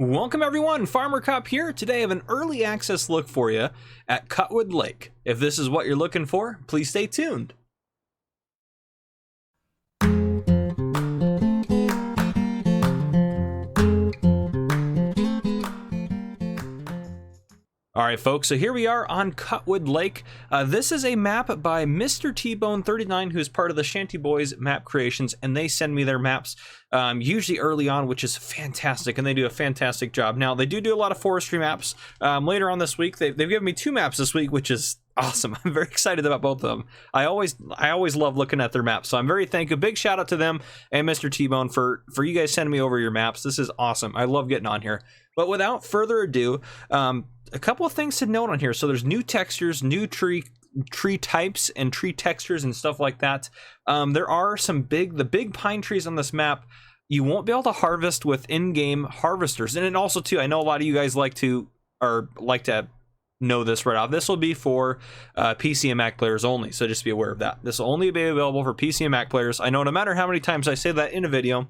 Welcome everyone, Farmer Cup here. Today I have an early access look for you at Cutwood Lake. If this is what you're looking for, please stay tuned. Alright folks, so here we are on Cutwood Lake. This is a map by Mr. T-Bone39, who is part of the Shanty Boys Map Creations, and they send me their maps usually early on, which is fantastic, and they do a fantastic job. Now, they do a lot of forestry maps. Later on this week, they've given me 2 maps this week, which is awesome. I'm very excited about both of them. I always love looking at their maps, so I'm very thankful. Big shout out to them and Mr. T-Bone for you guys sending me over your maps. This is awesome. I love getting on here. But without further ado, a couple of things to note on here. So there's new textures, new tree types and tree textures and stuff like that. There are some big pine trees on this map. You won't be able to harvest with in-game harvesters. And then also too, I know a lot of you guys like to know this right off. This will be for PC and Mac players only, so just be aware of that. This will only be available for PC and Mac players. I know no matter how many times I say that in a video,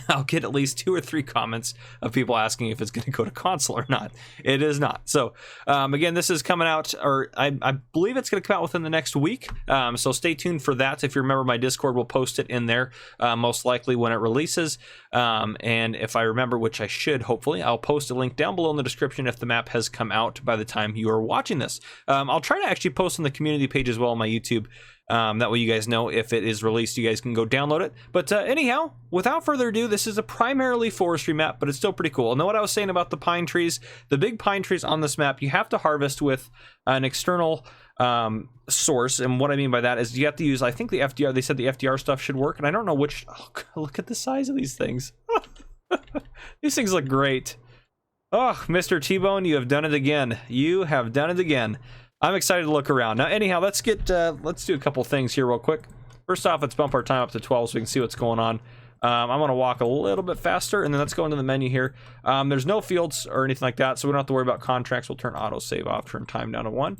I'll get at least 2 or 3 comments of people asking if it's going to go to console or not. It is not. So again, this is coming out, or I believe it's going to come out within the next week. So stay tuned for that. If you remember, my Discord will post it in there most likely when it releases. And if I remember, which I should, hopefully, I'll post a link down below in the description if the map has come out by the time you are watching this. I'll try to actually post on the community page as well on my YouTube. That way you guys know if it is released, you guys can go download it. But anyhow, without further ado, this is a primarily forestry map, but it's still pretty cool. Know what I was saying about the pine trees? The big pine trees on this map, you have to harvest with an external source. And what I mean by that is you have to use, I think the FDR, they said the FDR stuff should work. And I don't know which, oh, look at the size of these things. These things look great. Oh, Mr. T-Bone, you have done it again. You have done it again. I'm excited to look around. Now, anyhow, let's do a couple things here real quick. First off, let's bump our time up to 12 so we can see what's going on. I'm going to walk a little bit faster, and then let's go into the menu here. There's no fields or anything like that, so we don't have to worry about contracts. We'll turn autosave off, turn time down to 1.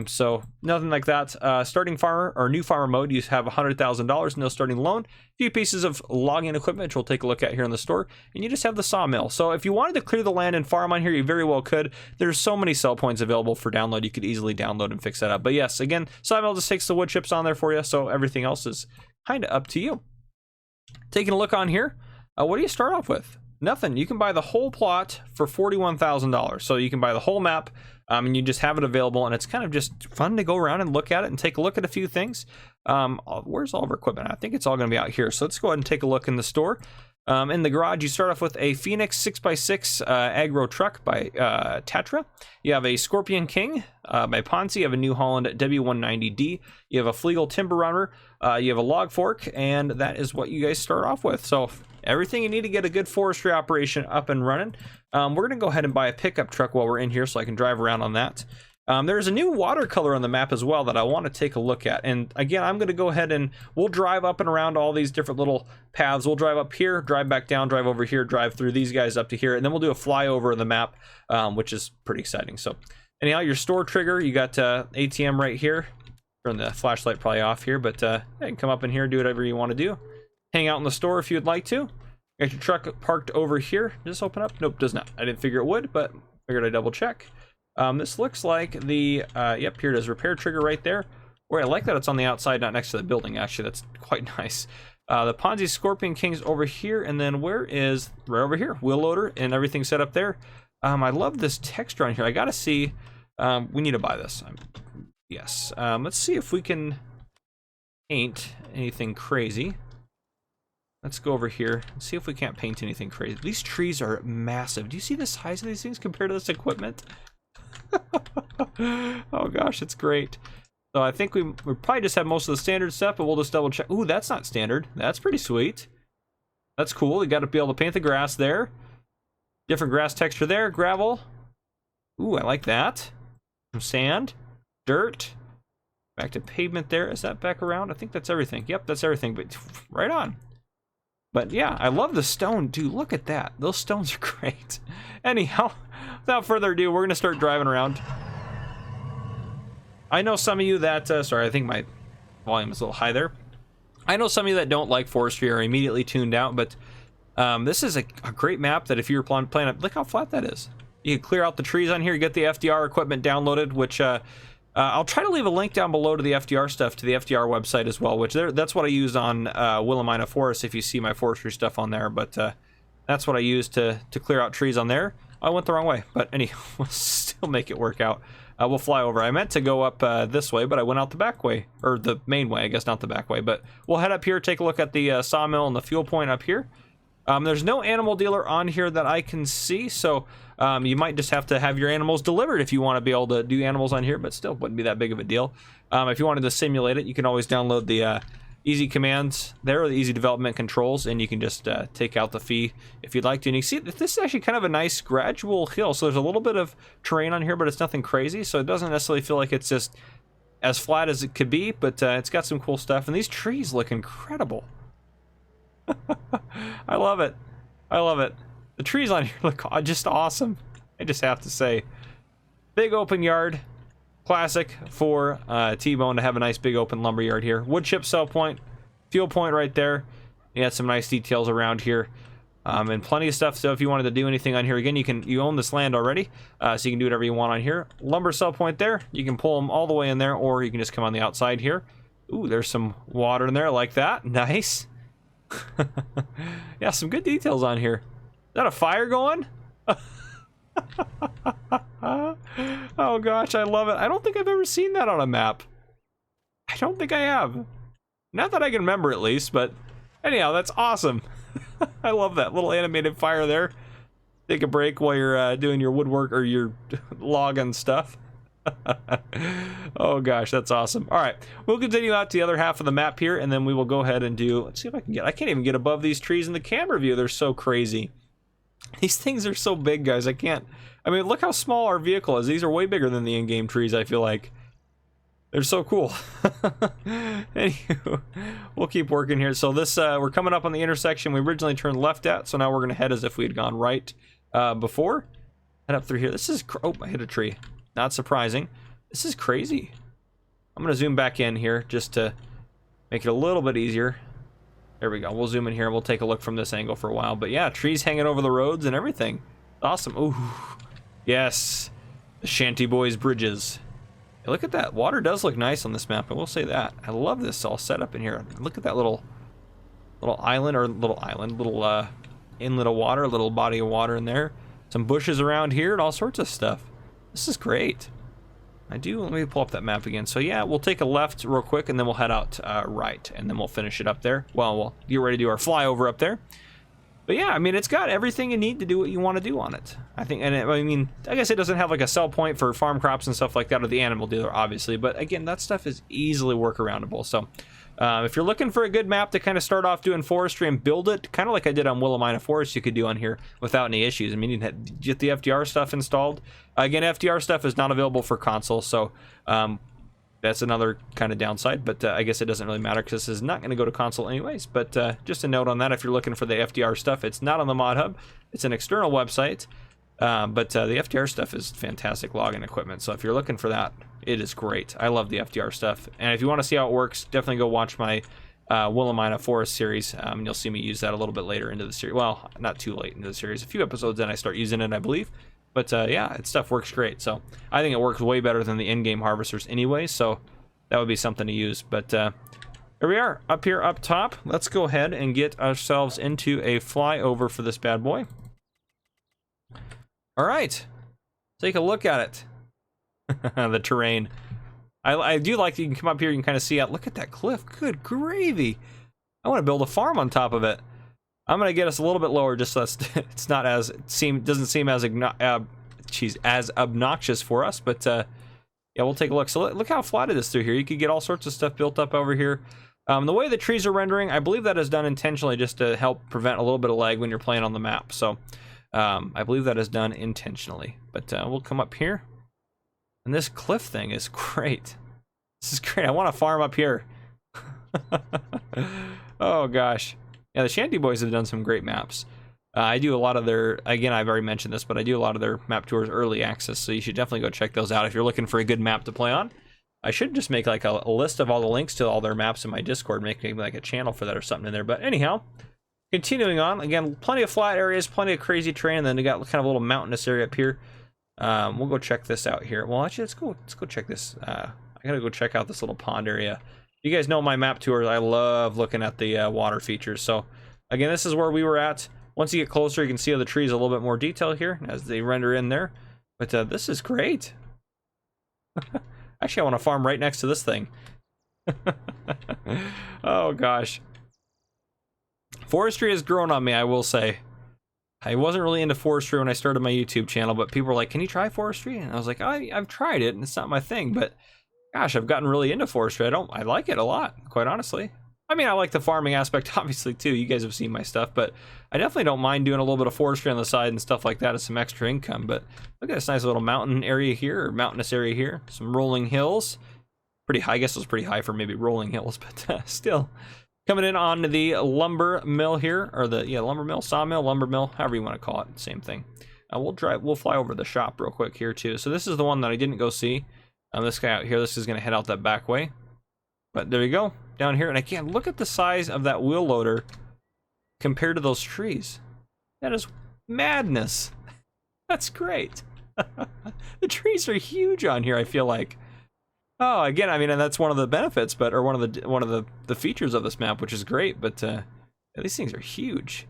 So nothing like that. Starting farmer or new farmer mode, you have $100,000, no starting loan, a few pieces of logging equipment, which we'll take a look at here in the store, and you just have the sawmill. So if you wanted to clear the land and farm on here, you very well could. There's so many sell points available for download, you could easily download and fix that up. But yes, again, sawmill just takes the wood chips on there for you, so everything else is kind of up to you. Taking a look on here, what do you start off with? Nothing. You can buy the whole plot for $41,000. So you can buy the whole map, and you just have it available, and it's kind of just fun to go around and look at it and take a look at a few things. Where's all of our equipment? I think it's all going to be out here. So let's go ahead and take a look in the store. In the garage, you start off with a Phoenix 6x6 aggro truck by Tatra. You have a Scorpion King by Ponzi. You have a New Holland W190D. You have a Flegel Timber Runner. You have a log fork, and that is what you guys start off with. So everything you need to get a good forestry operation up and running. We're going to go ahead and buy a pickup truck while we're in here so I can drive around on that. There's a new watercolor on the map as well that I want to take a look at. And again, I'm going to go ahead and we'll drive up and around all these different little paths. We'll drive up here, drive back down, drive over here, drive through these guys up to here, and then we'll do a flyover of the map, which is pretty exciting. So anyhow, your store trigger, you got ATM right here. Turn the flashlight probably off here, but you can come up in here and do whatever you want to do. Hang out in the store if you'd like to. Got your truck parked over here. Does this open up? Nope, does not. I didn't figure it would, but figured I'd double check. This looks like the, yep, here it is, repair trigger right there. Where I like that it's on the outside, not next to the building, actually. That's quite nice. The Ponzi Scorpion King's over here, and then where is, right over here, wheel loader and everything set up there. I love this texture on here. I gotta see, we need to buy this. Yes, let's see if we can paint anything crazy. Let's go over here and see if we can't paint anything crazy. These trees are massive. Do you see the size of these things compared to this equipment? Oh gosh, it's great. So I think we probably just have most of the standard stuff, but we'll just double check. Ooh, that's not standard. That's pretty sweet. That's cool. You got to be able to paint the grass there. Different grass texture there. Gravel. Ooh, I like that. Some sand. Dirt. Back to pavement there. Is that back around? I think that's everything. Yep, that's everything. But right on. But yeah, I love the stone. Dude, look at that. Those stones are great. Anyhow, without further ado, we're going to start driving around. I know some of you that, sorry, I think my volume is a little high there. I know some of you that don't like forestry are immediately tuned out, but This is a great map that if you're playing, look how flat that is. You can clear out the trees on here, get the FDR equipment downloaded, which I'll try to leave a link down below to the FDR stuff, to the FDR website as well, which that's what I use on Willamina Forest, if you see my forestry stuff on there. But that's what I use to clear out trees on there. I went the wrong way, but anyhow, we'll still make it work out. We'll fly over. I meant to go up this way, but I went out the back way, or the main way, I guess, not the back way. But we'll head up here, take a look at the sawmill and the fuel point up here. There's no animal dealer on here that I can see, so you might just have to have your animals delivered if you want to be able to do animals on here, but still wouldn't be that big of a deal. If you wanted to simulate it, you can always download the easy commands there, or the easy development controls, and you can just take out the fee if you'd like to. And you can see that this is actually kind of a nice gradual hill, so there's a little bit of terrain on here, but it's nothing crazy, so it doesn't necessarily feel like it's just as flat as it could be, but it's got some cool stuff, and these trees look incredible. I love it. I love it. The trees on here look just awesome, I just have to say. Big open yard. Classic for T-Bone to have a nice big open lumber yard here. Wood chip sell point, fuel point right there. You got some nice details around here, and plenty of stuff. So if you wanted to do anything on here, again, you own this land already, so you can do whatever you want on here. Lumber sell point there. You can pull them all the way in there, or you can just come on the outside here. Ooh, there's some water in there like that. Nice. Yeah, some good details on here. Is that a fire going? Oh gosh, I love it. I don't think I've ever seen that on a map. I don't think I have. Not that I can remember, at least, but anyhow, that's awesome. I love that little animated fire there. Take a break while you're doing your woodwork or your logging stuff. Oh gosh, that's awesome. All right, we'll continue out to the other half of the map here, and then we will go ahead and do, let's see if I can get, I can't even get above these trees in the camera view. They're so crazy. These things are so big, guys. I can't, I mean, look how small our vehicle is. These are way bigger than the in-game trees, I feel like. They're so cool. Anywho, we'll keep working here. So this, we're coming up on the intersection we originally turned left at, so now we're gonna head as if we had gone right before. Head up through here. This is, oh, I hit a tree. Not surprising. This is crazy. I'm gonna zoom back in here just to make it a little bit easier. There we go. We'll zoom in here and we'll take a look from this angle for a while. But yeah, trees hanging over the roads and everything. Awesome. Ooh, yes. The Shanty Boys bridges. Hey, look at that. Water does look nice on this map, I will say that. I love this all set up in here. Look at that little island, or little inlet of water, little body of water in there. Some bushes around here and all sorts of stuff. This is great. Let me pull up that map again. So yeah, we'll take a left real quick, and then we'll head out right, and then we'll finish it up there. Well, we'll get ready to do our flyover up there. But yeah, I mean, it's got everything you need to do what you want to do on it, I think. And I mean, I guess it doesn't have like a sell point for farm crops and stuff like that, or the animal dealer, obviously. But again, that stuff is easily workaroundable. So if you're looking for a good map to kind of start off doing forestry and build it, kind of like I did on Willamina Forest, you could do on here without any issues. I mean, you can get the FDR stuff installed. Again, FDR stuff is not available for console, so that's another kind of downside, but I guess it doesn't really matter because this is not going to go to console anyways. But just a note on that, if you're looking for the FDR stuff, it's not on the Mod Hub. It's an external website, but the FDR stuff is fantastic logging equipment, so if you're looking for that, it is great. I love the FDR stuff, and if you want to see how it works, definitely go watch my Willamina Forest series, and you'll see me use that a little bit later into the series. Well, not too late into the series. A few episodes in, I start using it, I believe. But yeah, stuff works great. So I think it works way better than the in-game harvesters anyway, so that would be something to use. But here we are, up here, up top. Let's go ahead and get ourselves into a flyover for this bad boy. All right, take a look at it. The terrain. I do like that you can come up here, you can kind of see out. Look at that cliff, good gravy. I want to build a farm on top of it. I'm gonna get us a little bit lower, just so it's not as doesn't seem as as obnoxious for us. But yeah, we'll take a look. So look how flat it is through here. You could get all sorts of stuff built up over here. The way the trees are rendering, I believe that is done intentionally just to help prevent a little bit of lag when you're playing on the map. So I believe that is done intentionally. But we'll come up here, and this cliff thing is great. This is great. I want to farm up here. Oh gosh. Yeah, the Shanty Boys have done some great maps. I do a lot of their, again, I've already mentioned this, but I do a lot of their map tours early access, so you should definitely go check those out if you're looking for a good map to play on. I should just make like a list of all the links to all their maps in my Discord, make maybe like a channel for that or something in there. But anyhow, continuing on, again, plenty of flat areas, plenty of crazy terrain, and then we got kind of a little mountainous area up here. We'll go check this out here. Well, actually, let's go check this. I gotta go check out this little pond area. You guys know my map tours. I love looking at the water features. So, again, this is where we were at. Once you get closer, you can see the trees a little bit more detail here as they render in there. But this is great. Actually, I want to farm right next to this thing. Oh, gosh. Forestry has grown on me, I will say. I wasn't really into forestry when I started my YouTube channel, but people were like, can you try forestry? And I was like, I've tried it, and it's not my thing, but gosh, I've gotten really into forestry. I like it a lot, quite honestly. I mean, I like the farming aspect, obviously, too. You guys have seen my stuff, but I definitely don't mind doing a little bit of forestry on the side and stuff like that as some extra income. But look at this nice little mountain area here, or mountainous area here. Some rolling hills. Pretty high, I guess it was pretty high for maybe rolling hills, but still. Coming in on the lumber mill here, or the lumber mill, sawmill, lumber mill, however you want to call it, same thing. We'll fly over to the shop real quick here too. So this is the one that I didn't go see. This guy out here, this is going to head out that back way. But there you go, down here, and I can't look at the size of that wheel loader compared to those trees. That is madness. That's great. The trees are huge on here, I feel like. Oh, again, I mean, and that's one of the benefits, but or one of the features of this map, which is great. But these things are huge.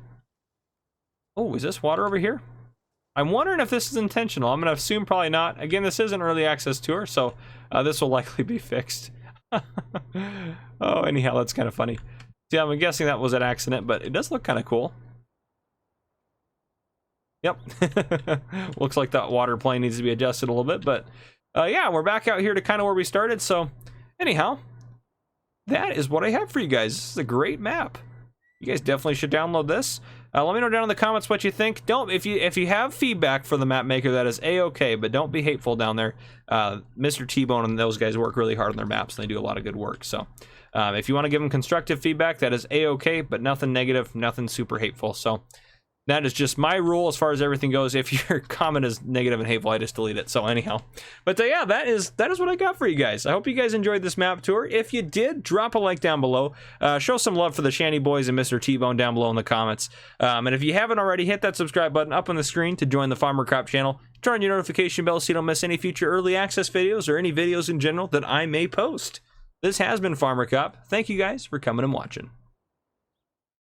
Oh, is this water over here? I'm wondering if this is intentional. I'm gonna assume probably not. Again, this is an early access tour, so this will likely be fixed. Oh, anyhow, that's kind of funny. See, I'm guessing that was an accident, but it does look kind of cool. Yep. Looks like that water plane needs to be adjusted a little bit, but. Yeah, we're back out here to kind of where we started. So, anyhow, that is what I have for you guys. This is a great map. You guys definitely should download this. Let me know down in the comments what you think. If you have feedback for the map maker, that is a-okay, but don't be hateful down there. Mr. T-Bone and those guys work really hard on their maps, and they do a lot of good work. So, if you want to give them constructive feedback, that is a-okay, but nothing negative, nothing super hateful. So. That is just my rule as far as everything goes. If your comment is negative and hateful, I just delete it. So anyhow, but yeah, that is what I got for you guys. I hope you guys enjoyed this map tour. If you did, drop a like down below. Show some love for the Shanty Boys and Mr. T-Bone down below in the comments. And if you haven't already, hit that subscribe button up on the screen to join the Farmer Cop channel. Turn on your notification bell so you don't miss any future early access videos or any videos in general that I may post. This has been Farmer Cop. Thank you guys for coming and watching.